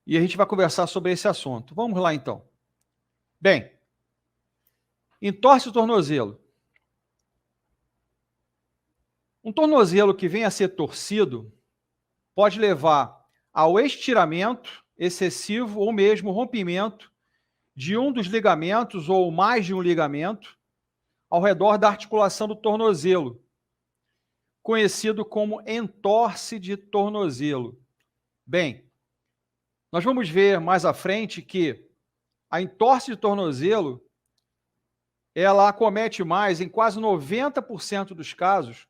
e a gente vai conversar sobre esse assunto. Vamos lá, então. Bem, entorse o tornozelo. Um tornozelo que venha a ser torcido pode levar ao estiramento excessivo ou mesmo rompimento de um dos ligamentos ou mais de um ligamento ao redor da articulação do tornozelo, conhecido como entorse de tornozelo. Bem, nós vamos ver mais à frente que a entorse de tornozelo ela acomete mais, em quase 90% dos casos,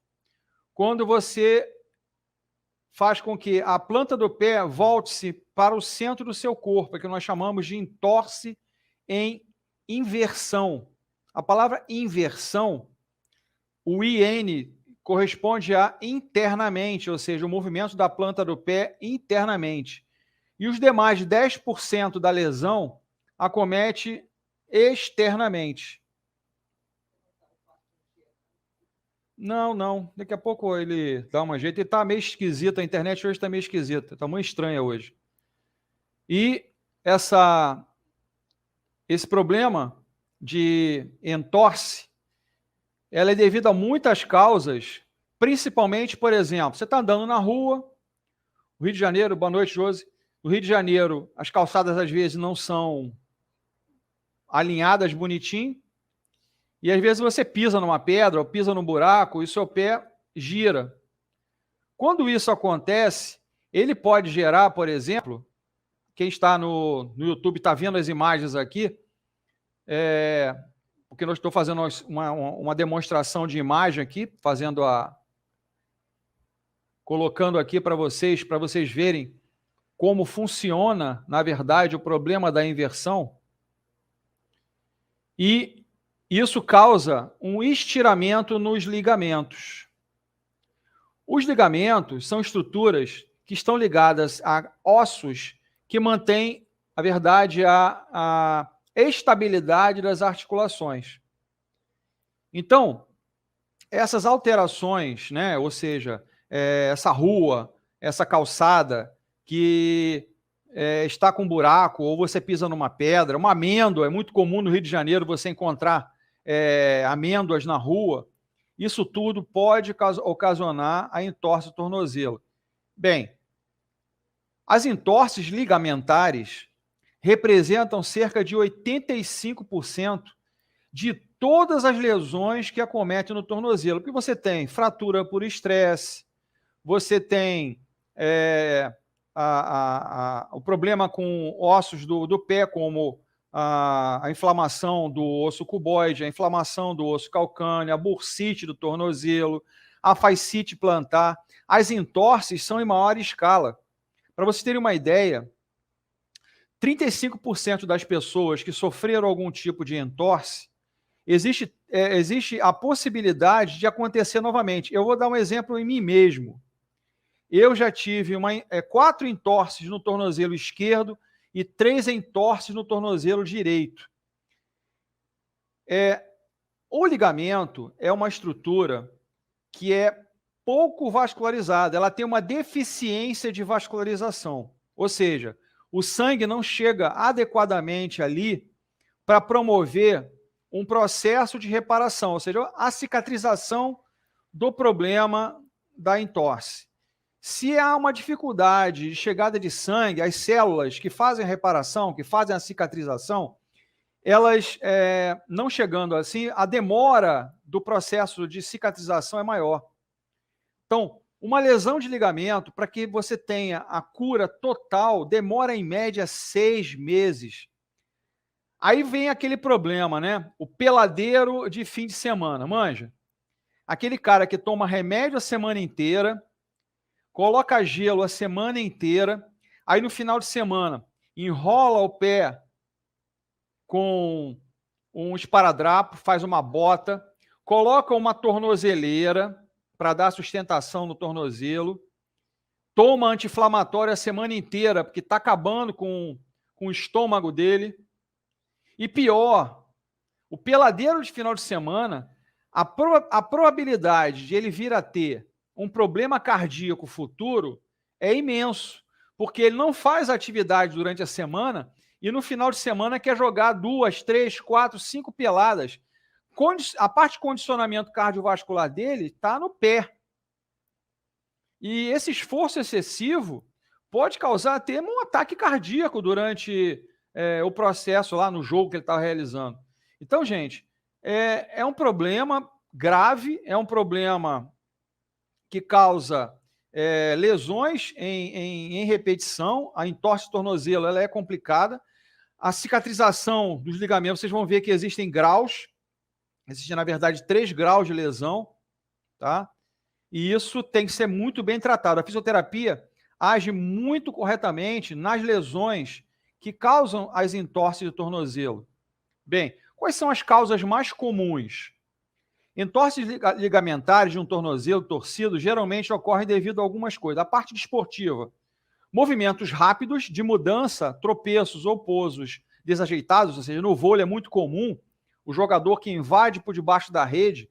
quando você faz com que a planta do pé volte-se para o centro do seu corpo, que nós chamamos de entorse em inversão. A palavra inversão, o IN, corresponde a internamente, ou seja, o movimento da planta do pé internamente. E os demais 10% da lesão acomete externamente. Não. Daqui a pouco ele dá uma jeito. Ele está meio esquisito, a internet hoje está meio esquisita, está muito estranha hoje. E esse problema de entorse, ela é devido a muitas causas, principalmente, por exemplo, você está andando na rua, no Rio de Janeiro, boa noite, Josi. No Rio de Janeiro, as calçadas às vezes não são alinhadas bonitinho, e às vezes você pisa numa pedra ou pisa num buraco e o seu pé gira. Quando isso acontece, ele pode gerar, por exemplo, quem está no YouTube está vendo as imagens aqui, porque eu estou fazendo uma demonstração de imagem aqui, colocando aqui para vocês verem como funciona, na verdade, o problema da inversão. E isso causa um estiramento nos ligamentos. Os ligamentos são estruturas que estão ligadas a ossos que mantêm, na verdade, a estabilidade das articulações. Então, essas alterações, né, ou seja, essa rua, essa calçada que está com buraco, ou você pisa numa pedra, uma amêndoa, é muito comum no Rio de Janeiro você encontrar amêndoas na rua, isso tudo pode ocasionar a entorse do tornozelo. Bem, as entorses ligamentares representam cerca de 85% de todas as lesões que acometem no tornozelo, porque você tem fratura por estresse, você tem o problema com ossos do pé, como a inflamação do osso cuboide, a inflamação do osso calcâneo, a bursite do tornozelo, a fascite plantar. As entorses são em maior escala. Para vocês terem uma ideia, 35% das pessoas que sofreram algum tipo de entorse, existe a possibilidade de acontecer novamente. Eu vou dar um exemplo em mim mesmo. Eu já tive 4 entorses no tornozelo esquerdo e 3 entorses no tornozelo direito. O ligamento é uma estrutura que é pouco vascularizada, ela tem uma deficiência de vascularização, ou seja, o sangue não chega adequadamente ali para promover um processo de reparação, ou seja, a cicatrização do problema da entorse. Se há uma dificuldade de chegada de sangue, as células que fazem a reparação, que fazem a cicatrização, elas não chegando assim, a demora do processo de cicatrização é maior. Então, uma lesão de ligamento, para que você tenha a cura total, demora em média 6 meses. Aí vem aquele problema, né? O peladeiro de fim de semana, manja? Aquele cara que toma remédio a semana inteira, coloca gelo a semana inteira, aí no final de semana enrola o pé com um esparadrapo, faz uma bota, coloca uma tornozeleira para dar sustentação no tornozelo, toma anti-inflamatório a semana inteira, porque está acabando com o estômago dele. E pior, o peladeiro de final de semana, a probabilidade de ele vir a ter um problema cardíaco futuro é imenso, porque ele não faz atividade durante a semana e no final de semana quer jogar 2, 3, 4, 5 peladas. A parte de condicionamento cardiovascular dele está no pé. E esse esforço excessivo pode causar até um ataque cardíaco durante o processo lá no jogo que ele está realizando. Então, gente, é um problema grave, é um problema que causa lesões em repetição. A entorse de tornozelo ela é complicada. A cicatrização dos ligamentos, vocês vão ver que existem graus. Existem, na verdade, 3 graus de lesão, tá? E isso tem que ser muito bem tratado. A fisioterapia age muito corretamente nas lesões que causam as entorses de tornozelo. Bem, quais são as causas mais comuns? Entorses ligamentares de um tornozelo torcido geralmente ocorrem devido a algumas coisas. A parte desportiva, movimentos rápidos de mudança, tropeços ou pousos desajeitados, ou seja, no vôlei é muito comum o jogador que invade por debaixo da rede,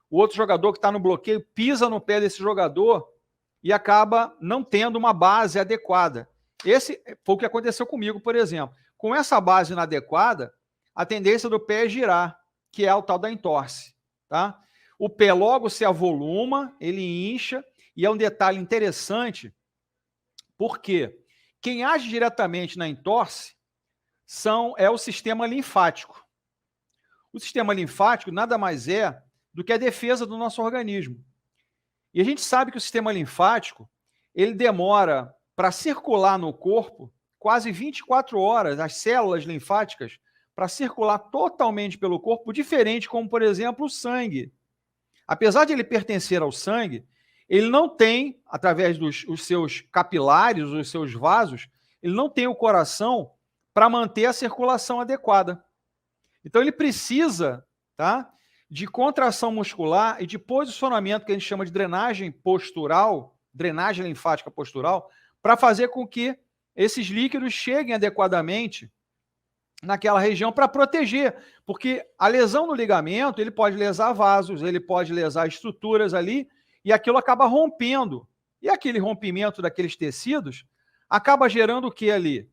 o outro jogador que está no bloqueio pisa no pé desse jogador e acaba não tendo uma base adequada. Esse foi o que aconteceu comigo, por exemplo. Com essa base inadequada, a tendência do pé é girar, que é o tal da entorse. Tá? O pé logo se avoluma, ele incha, e é um detalhe interessante, porque quem age diretamente na entorse é o sistema linfático. O sistema linfático nada mais é do que a defesa do nosso organismo. E a gente sabe que o sistema linfático, ele demora para circular no corpo quase 24 horas, as células linfáticas, para circular totalmente pelo corpo, diferente como, por exemplo, o sangue. Apesar de ele pertencer ao sangue, ele não tem, através dos seus capilares, os seus vasos, ele não tem o coração para manter a circulação adequada. Então ele precisa, tá, de contração muscular e de posicionamento que a gente chama de drenagem postural, drenagem linfática postural, para fazer com que esses líquidos cheguem adequadamente naquela região para proteger, porque a lesão no ligamento, ele pode lesar vasos, ele pode lesar estruturas ali, e aquilo acaba rompendo. E aquele rompimento daqueles tecidos acaba gerando o que ali?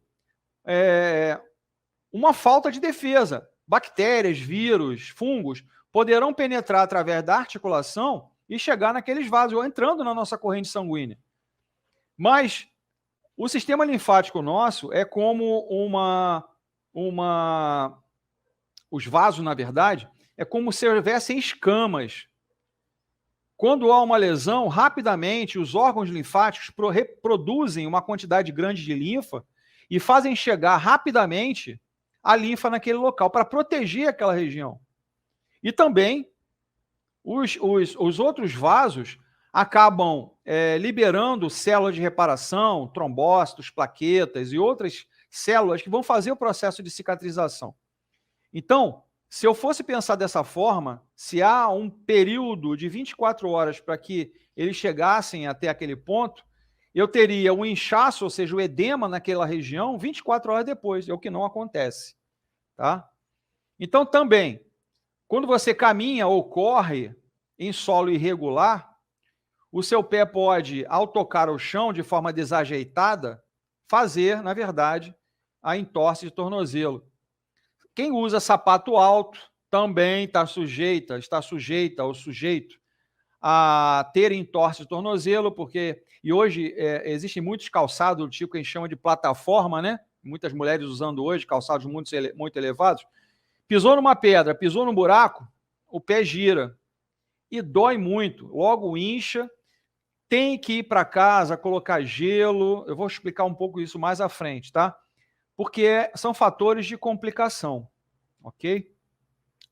Uma falta de defesa. Bactérias, vírus, fungos poderão penetrar através da articulação e chegar naqueles vasos, ou entrando na nossa corrente sanguínea. Mas o sistema linfático nosso é como os vasos, na verdade, é como se houvessem escamas. Quando há uma lesão, rapidamente os órgãos linfáticos reproduzem uma quantidade grande de linfa e fazem chegar rapidamente a linfa naquele local para proteger aquela região. E também os outros vasos acabam liberando células de reparação, trombócitos, plaquetas e outras células que vão fazer o processo de cicatrização. Então, se eu fosse pensar dessa forma, se há um período de 24 horas para que eles chegassem até aquele ponto, eu teria um inchaço, ou seja, o edema naquela região 24 horas depois, é o que não acontece. Tá? Então, também, quando você caminha ou corre em solo irregular, o seu pé pode, ao tocar o chão de forma desajeitada, fazer, na verdade, a entorse de tornozelo. Quem usa sapato alto também está sujeita ou sujeito a ter entorse de tornozelo, porque, e hoje existem muitos calçados do tipo que a gente chama de plataforma, né? Muitas mulheres usando hoje calçados muito elevados. Pisou numa pedra, pisou num buraco, o pé gira e dói muito, logo incha, tem que ir para casa, colocar gelo, eu vou explicar um pouco isso mais à frente, tá? Porque são fatores de complicação, ok?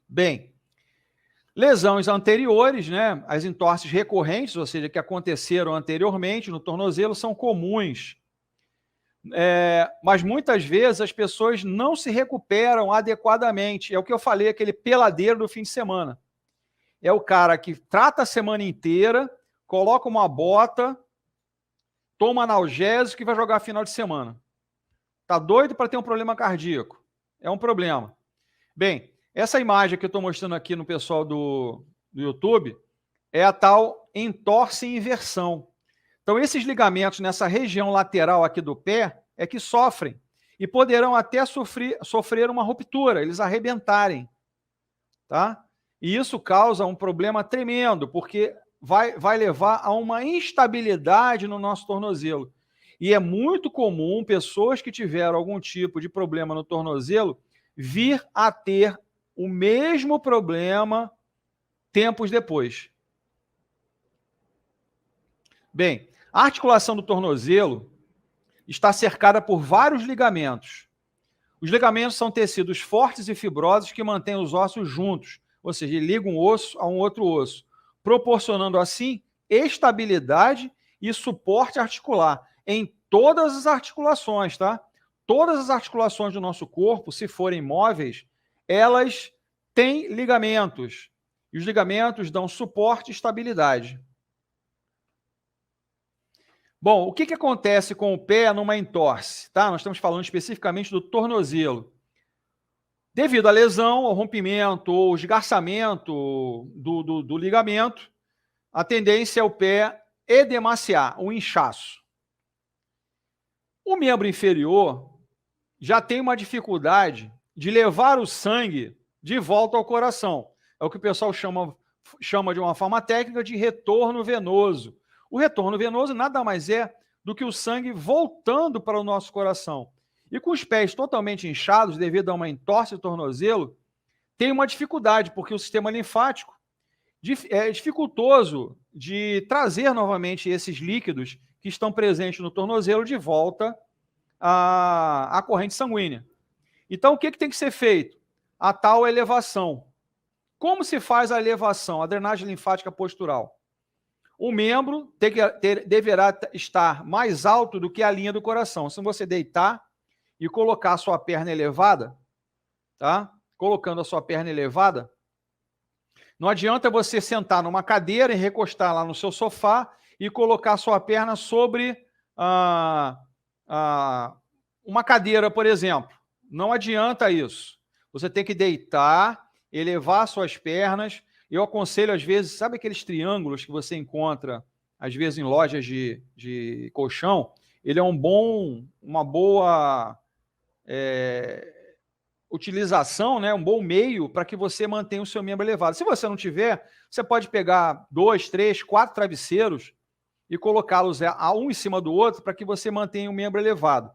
Bem, lesões anteriores, né? As entorses recorrentes, ou seja, que aconteceram anteriormente no tornozelo, são comuns. Mas muitas vezes as pessoas não se recuperam adequadamente. É o que eu falei, aquele peladeiro do fim de semana. É o cara que trata a semana inteira, coloca uma bota, toma analgésico e vai jogar final de semana. Tá doido para ter um problema cardíaco? É um problema. Bem, essa imagem que eu estou mostrando aqui no pessoal do YouTube é a tal entorse em inversão. Então, esses ligamentos nessa região lateral aqui do pé é que sofrem e poderão até sofrer uma ruptura, eles arrebentarem, tá? E isso causa um problema tremendo, porque vai levar a uma instabilidade no nosso tornozelo. E é muito comum pessoas que tiveram algum tipo de problema no tornozelo vir a ter o mesmo problema tempos depois. Bem, a articulação do tornozelo está cercada por vários ligamentos. Os ligamentos são tecidos fortes e fibrosos que mantêm os ossos juntos, ou seja, ligam um osso a um outro osso, proporcionando assim estabilidade e suporte articular em todas as articulações, tá? Todas as articulações do nosso corpo, se forem móveis, elas têm ligamentos. E os ligamentos dão suporte e estabilidade. Bom, o que acontece com o pé numa entorse? Tá? Nós estamos falando especificamente do tornozelo. Devido à lesão, ao rompimento ou esgarçamento do ligamento, a tendência é o pé edemaciar, um inchaço. O membro inferior já tem uma dificuldade de levar o sangue de volta ao coração. É o que o pessoal chama de uma forma técnica de retorno venoso. O retorno venoso nada mais é do que o sangue voltando para o nosso coração. E com os pés totalmente inchados, devido a uma entorse do tornozelo, tem uma dificuldade, porque o sistema linfático é dificultoso de trazer novamente esses líquidos que estão presentes no tornozelo de volta à corrente sanguínea. Então, o que tem que ser feito? A tal elevação. Como se faz a elevação, a drenagem linfática postural? O membro deverá estar mais alto do que a linha do coração. Se você deitar e colocar a sua perna elevada, tá? Colocando a sua perna elevada, não adianta você sentar numa cadeira e recostar lá no seu sofá e colocar a sua perna sobre uma cadeira, por exemplo. Não adianta isso. Você tem que deitar, elevar suas pernas. Eu aconselho, às vezes, sabe aqueles triângulos que você encontra, às vezes, em lojas de colchão? Ele é uma boa utilização, né? Um bom meio para que você mantenha o seu membro elevado. Se você não tiver, você pode pegar 2, 3, 4 travesseiros e colocá-los um em cima do outro para que você mantenha o membro elevado.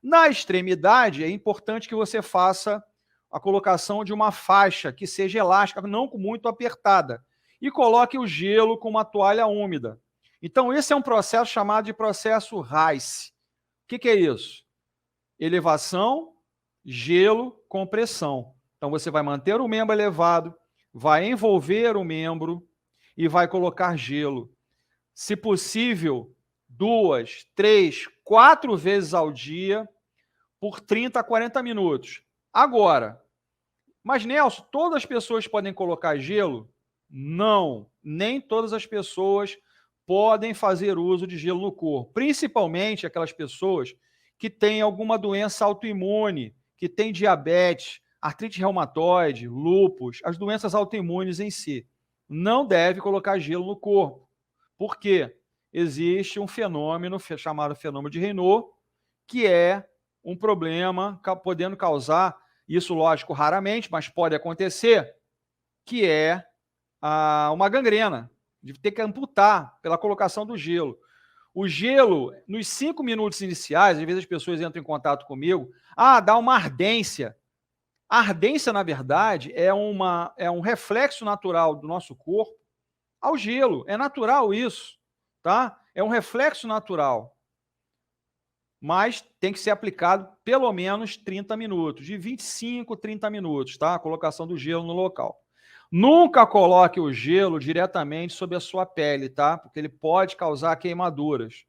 Na extremidade, é importante que você faça a colocação de uma faixa que seja elástica, não muito apertada, e coloque o gelo com uma toalha úmida. Então, esse é um processo chamado de processo Rice. O que é isso? Elevação, gelo, compressão. Então, você vai manter o membro elevado, vai envolver o membro e vai colocar gelo. Se possível, 2, 3, 4 vezes ao dia, por 30 a 40 minutos. Agora, mas Nelson, todas as pessoas podem colocar gelo? Não, nem todas as pessoas podem fazer uso de gelo no corpo, principalmente aquelas pessoas que têm alguma doença autoimune, que têm diabetes, artrite reumatoide, lúpus, as doenças autoimunes em si. Não deve colocar gelo no corpo. Por quê? Existe um fenômeno chamado fenômeno de Raynaud, que é um problema podendo causar, isso lógico raramente, mas pode acontecer, que é uma gangrena, de ter que amputar pela colocação do gelo. O gelo, nos 5 minutos iniciais, às vezes as pessoas entram em contato comigo, dá uma ardência. A ardência, na verdade, é um reflexo natural do nosso corpo ao gelo. É natural isso, tá? É um reflexo natural. Mas tem que ser aplicado pelo menos 30 minutos, de 25 a 30 minutos, tá? A colocação do gelo no local. Nunca coloque o gelo diretamente sobre a sua pele, tá? Porque ele pode causar queimaduras,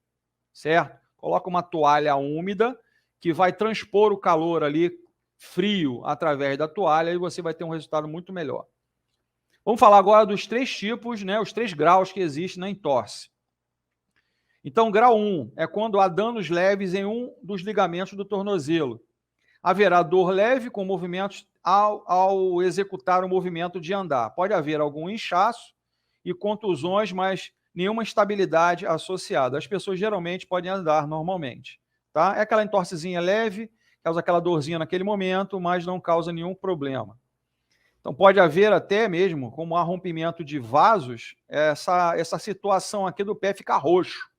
certo? Coloca uma toalha úmida que vai transpor o calor ali frio através da toalha e você vai ter um resultado muito melhor. Vamos falar agora dos 3 tipos, né? Os 3 graus que existem na entorse. Então, grau 1 é quando há danos leves em um dos ligamentos do tornozelo. Haverá dor leve com movimentos ao executar o movimento de andar. Pode haver algum inchaço e contusões, mas nenhuma instabilidade associada. As pessoas geralmente podem andar normalmente. Tá? É aquela entorsezinha leve, causa aquela dorzinha naquele momento, mas não causa nenhum problema. Então pode haver até mesmo, como há rompimento de vasos, essa situação aqui do pé ficar roxo,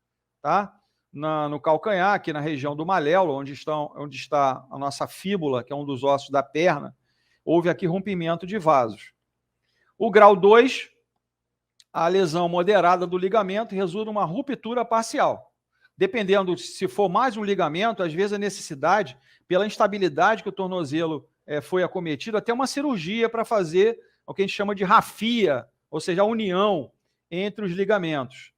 tá? No calcanhar, aqui na região do malelo, onde está a nossa fíbula, que é um dos ossos da perna, houve aqui rompimento de vasos. O grau 2, a lesão moderada do ligamento resulta numa ruptura parcial. Dependendo se for mais um ligamento, às vezes a necessidade, pela instabilidade que o tornozelo foi acometido, até uma cirurgia para fazer o que a gente chama de rafia, ou seja, a união entre os ligamentos.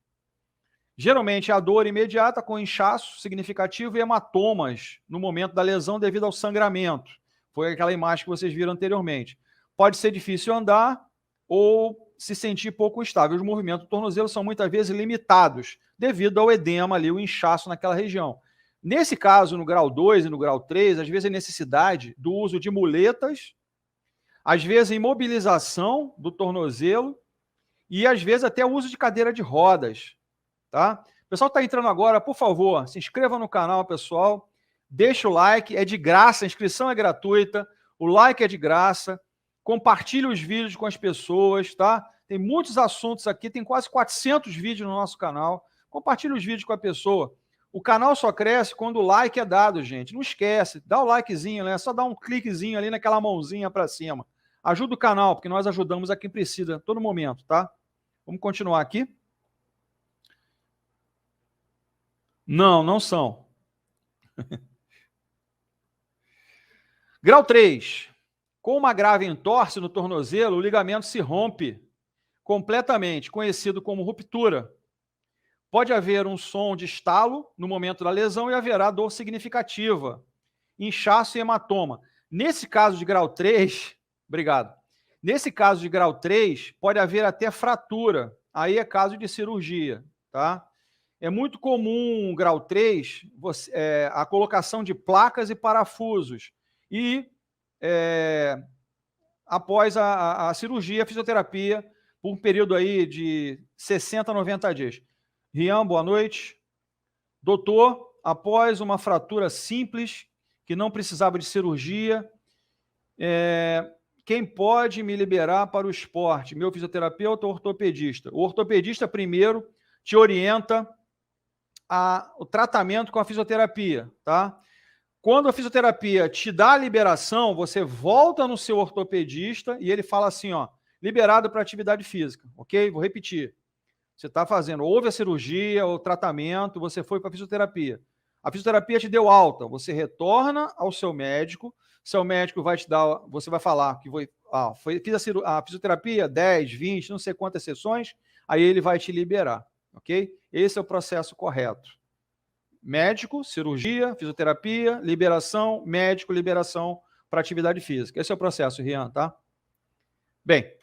Geralmente a dor imediata com inchaço significativo e hematomas no momento da lesão devido ao sangramento. Foi aquela imagem que vocês viram anteriormente. Pode ser difícil andar ou se sentir pouco estável. Os movimentos do tornozelo são muitas vezes limitados devido ao edema ali, o inchaço naquela região. Nesse caso, no grau 2 e no grau 3, às vezes é necessidade do uso de muletas, às vezes imobilização do tornozelo e às vezes até o uso de cadeira de rodas. Tá? O pessoal está entrando agora, por favor, se inscreva no canal, pessoal. Deixa o like, é de graça, a inscrição é gratuita, o like é de graça. Compartilhe os vídeos com as pessoas, tá? Tem muitos assuntos aqui, tem quase 400 vídeos no nosso canal. Compartilhe os vídeos com a pessoa. O canal só cresce quando o like é dado, gente. Não esquece, dá o likezinho, né? Só dá um cliquezinho ali naquela mãozinha para cima. Ajuda o canal, porque nós ajudamos a quem precisa, a todo momento, tá? Vamos continuar aqui. Não, não são. Grau 3. Com uma grave entorse no tornozelo, o ligamento se rompe completamente, conhecido como ruptura. Pode haver um som de estalo no momento da lesão e haverá dor significativa, inchaço e hematoma. Nesse caso de grau 3, obrigado. Nesse caso de grau 3, pode haver até fratura. Aí é caso de cirurgia, tá? É muito comum, grau 3, a colocação de placas e parafusos. E após a cirurgia, a fisioterapia, por um período aí de 60 a 90 dias. Rian, boa noite. Doutor, após uma fratura simples, que não precisava de cirurgia, quem pode me liberar para o esporte? Meu fisioterapeuta ou ortopedista? O ortopedista primeiro te orienta o tratamento com a fisioterapia, tá? Quando a fisioterapia te dá a liberação, você volta no seu ortopedista e ele fala assim, ó, liberado para atividade física, ok? Vou repetir. Você está fazendo, houve a cirurgia, o tratamento, você foi para a fisioterapia. A fisioterapia te deu alta, você retorna ao seu médico vai te dar, você vai falar que fiz a fisioterapia, 10, 20, não sei quantas sessões, aí ele vai te liberar, ok? Esse é o processo correto. Médico, cirurgia, fisioterapia, liberação, médico, liberação para atividade física. Esse é o processo, Rian, tá? Bem,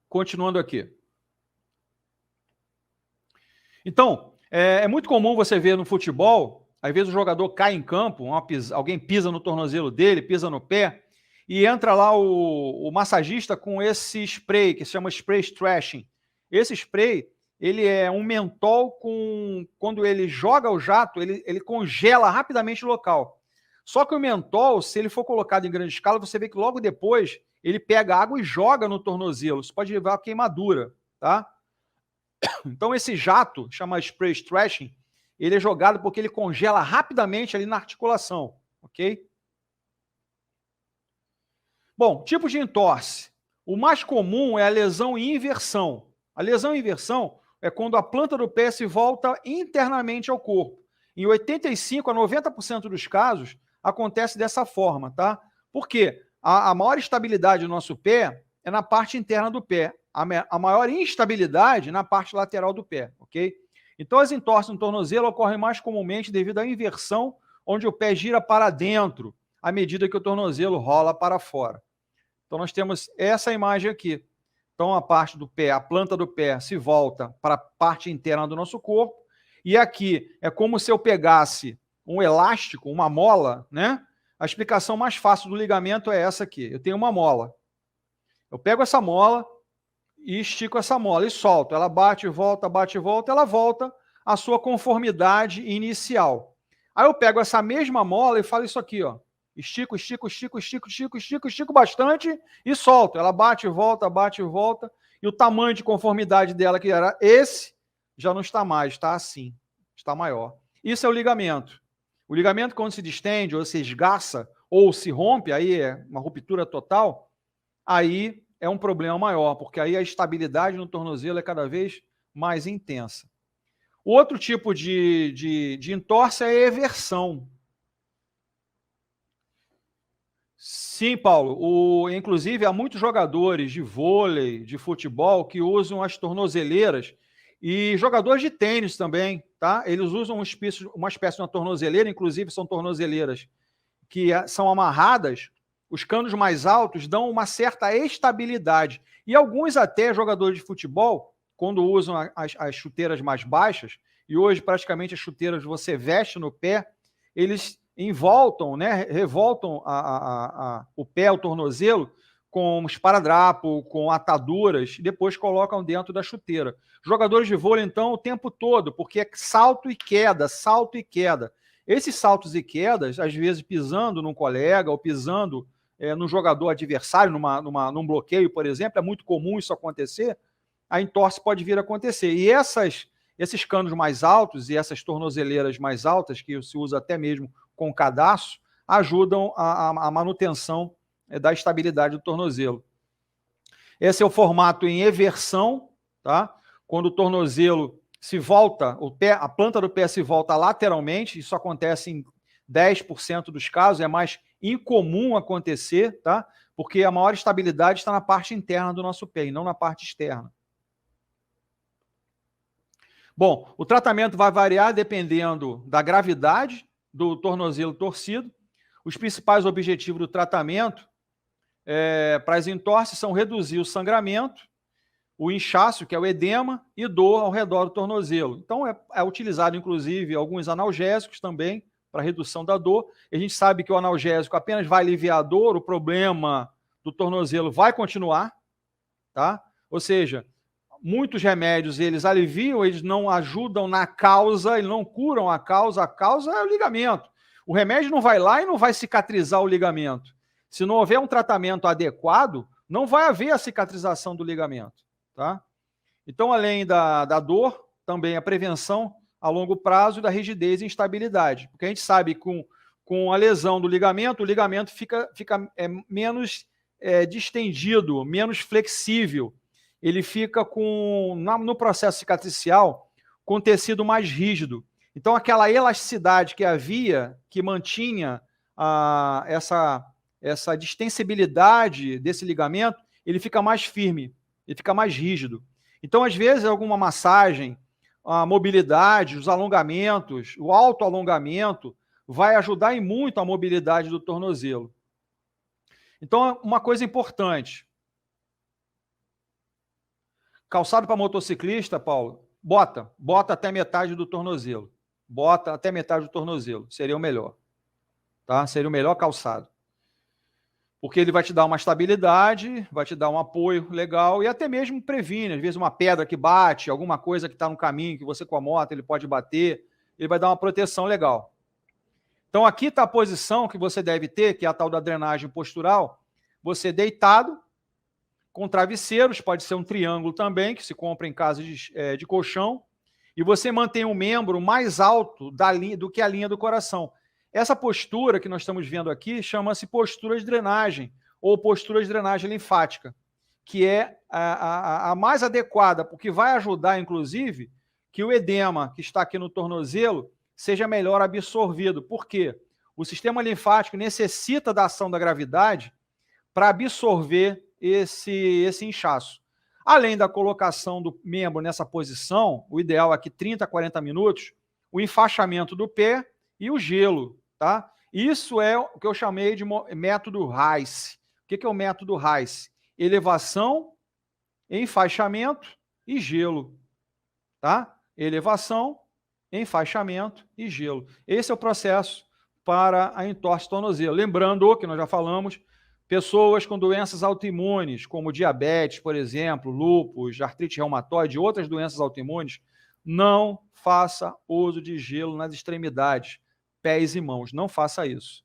continuando aqui. Então, é muito comum você ver no futebol, às vezes o jogador cai em campo, alguém pisa no tornozelo dele, pisa no pé, e entra lá o massagista com esse spray, que se chama spray stretching. Esse spray, ele é um mentol quando ele joga o jato, ele congela rapidamente o local. Só que o mentol, se ele for colocado em grande escala, você vê que logo depois ele pega água e joga no tornozelo. Isso pode levar a queimadura, tá? Então esse jato, chama spray stretching, ele é jogado porque ele congela rapidamente ali na articulação, ok? Bom, tipo de entorse. O mais comum é a lesão em inversão. A lesão em inversão é quando a planta do pé se volta internamente ao corpo. Em 85% a 90% dos casos, acontece dessa forma, tá? Por quê? A maior estabilidade do nosso pé é na parte interna do pé. A maior instabilidade na parte lateral do pé, ok? Então, as entorses no tornozelo ocorrem mais comumente devido à inversão, onde o pé gira para dentro, à medida que o tornozelo rola para fora. Então, nós temos essa imagem aqui. Então, a parte do pé, a planta do pé se volta para a parte interna do nosso corpo. E aqui é como se eu pegasse um elástico, uma mola, né? A explicação mais fácil do ligamento é essa aqui. Eu tenho uma mola. Eu pego essa mola e estico essa mola e solto. Ela bate e volta, ela volta à sua conformidade inicial. Aí eu pego essa mesma mola e falo isso aqui, ó. Estico, estico, estico, estico, estico, estico, estico bastante e solto. Ela bate e volta, e o tamanho de conformidade dela, que era esse, já não está mais, está assim, está maior. Isso é o ligamento. O ligamento, quando se distende, ou se esgarça, ou se rompe, aí é uma ruptura total, aí é um problema maior, porque aí a estabilidade no tornozelo é cada vez mais intensa. O outro tipo de entorse é a eversão. Sim, Paulo. Inclusive, há muitos jogadores de vôlei, de futebol, que usam as tornozeleiras, e jogadores de tênis também, tá? Eles usam uma espécie de uma tornozeleira, inclusive são tornozeleiras que são amarradas, os canos mais altos dão uma certa estabilidade. E alguns até jogadores de futebol, quando usam as chuteiras mais baixas, e hoje praticamente as chuteiras você veste no pé, eles envoltam, né, revoltam o pé, o tornozelo, com esparadrapo, com ataduras, e depois colocam dentro da chuteira. Jogadores de vôlei, então, o tempo todo, porque é salto e queda, salto e queda. Esses saltos e quedas, às vezes pisando num colega ou pisando num jogador adversário, num bloqueio, por exemplo, é muito comum isso acontecer, a entorse pode vir a acontecer. E esses canos mais altos e essas tornozeleiras mais altas, que se usa até mesmo com cadarço, ajudam a manutenção da estabilidade do tornozelo. Esse é o formato em eversão, tá? Quando o tornozelo se volta, a planta do pé se volta lateralmente, isso acontece em 10% dos casos, é mais incomum acontecer, tá? Porque a maior estabilidade está na parte interna do nosso pé e não na parte externa. Bom, o tratamento vai variar dependendo da gravidade do tornozelo torcido. Os principais objetivos do tratamento para as entorses são reduzir o sangramento, o inchaço, que é o edema, e dor ao redor do tornozelo. Então, é utilizado, inclusive, alguns analgésicos também para redução da dor. A gente sabe que o analgésico apenas vai aliviar a dor, o problema do tornozelo vai continuar, tá? Ou seja, muitos remédios, eles aliviam, eles não ajudam na causa, eles não curam a causa é o ligamento. O remédio não vai lá e não vai cicatrizar o ligamento. Se não houver um tratamento adequado, não vai haver a cicatrização do ligamento, tá? Então, além da dor, também a prevenção a longo prazo da rigidez e instabilidade. Porque a gente sabe que com a lesão do ligamento, o ligamento fica menos distendido, menos flexível. Ele fica no processo cicatricial com tecido mais rígido. Então, aquela elasticidade que havia, que mantinha essa distensibilidade desse ligamento, ele fica mais firme, ele fica mais rígido. Então, às vezes, alguma massagem, a mobilidade, os alongamentos, o autoalongamento vai ajudar em muito a mobilidade do tornozelo. Então, uma coisa importante. Calçado para motociclista, Paulo, bota até metade do tornozelo. Bota até metade do tornozelo, seria o melhor. Tá? Seria o melhor calçado. Porque ele vai te dar uma estabilidade, vai te dar um apoio legal e até mesmo previne. Às vezes uma pedra que bate, alguma coisa que está no caminho, que você com a moto, ele pode bater, ele vai dar uma proteção legal. Então aqui está a posição que você deve ter, que é a tal da drenagem postural. Você deitado, com travesseiros, pode ser um triângulo também, que se compra em casa de colchão, e você mantém o membro mais alto do que a linha do coração. Essa postura que nós estamos vendo aqui chama-se postura de drenagem, ou postura de drenagem linfática, que é a mais adequada, porque vai ajudar, inclusive, que o edema que está aqui no tornozelo seja melhor absorvido. Por quê? O sistema linfático necessita da ação da gravidade para absorver esse inchaço. Além da colocação do membro nessa posição, o ideal aqui 30 a 40 minutos, o enfaixamento do pé e o gelo, tá? Isso é o que eu chamei de método Rice. O que é o método Rice? Elevação, enfaixamento e gelo, tá? Elevação, enfaixamento e gelo. Esse é o processo para a entorse tornozelo. Lembrando que nós já falamos, Pessoas com doenças autoimunes, como diabetes, por exemplo, lúpus, artrite reumatoide e outras doenças autoimunes, não faça uso de gelo nas extremidades, pés e mãos. Não faça isso.